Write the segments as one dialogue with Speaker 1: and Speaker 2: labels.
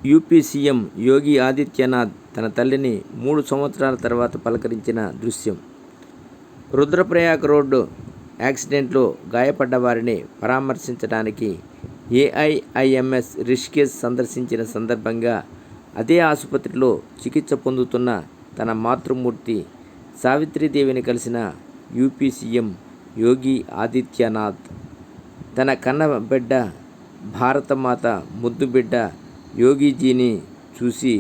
Speaker 1: UP CM Yogi Adityanath తన తల్లిని 3 సంవత్సరాల తర్వాత పలకరించిన దృశ్యం. రుద్రప్రయాగ్ రోడ్డు యాక్సిడెంట్లో గాయపడ్డ వారిని పరామర్శించడానికి ఏఐఐఎంఎస్ రిషికేశ్ సందర్శించిన సందర్భంగా అదే ఆసుపత్రిలో చికిత్స పొందుతున్న తన మాతృమూర్తి సావిత్రీదేవిని కలిసిన యూపీ సీఎం యోగి ఆదిత్యనాథ్ తన కన్నబిడ్డ భారతమాత ముద్దుబిడ్డ యోగిజీని చూసి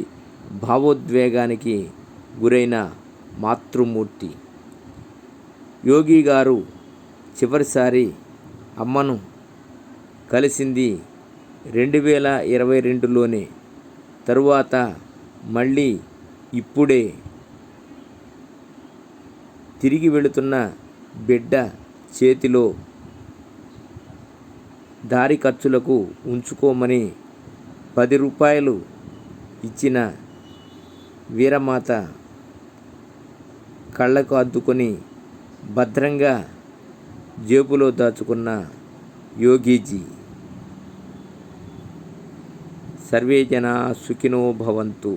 Speaker 1: భావోద్వేగానికి గురైన మాతృమూర్తి. యోగి గారు చివరిసారి అమ్మను కలిసింది 2022లోనే. తరువాత మళ్ళీ ఇప్పుడే. తిరిగి వెళుతున్న బిడ్డ చేతిలో దారి ఖర్చులకు ఉంచుకోమని 10 రూపాయలు ఇచ్చిన వీరమాత కళ్ళకు అద్దుకొని భద్రంగా జేబులో దాచుకున్న యోగీజీ. సర్వే జనా సుఖినో భవంతు.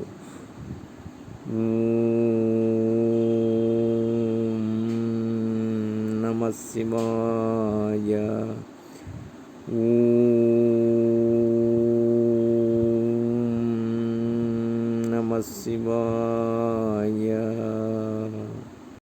Speaker 1: నమః శివాయ. నమః శివాయ.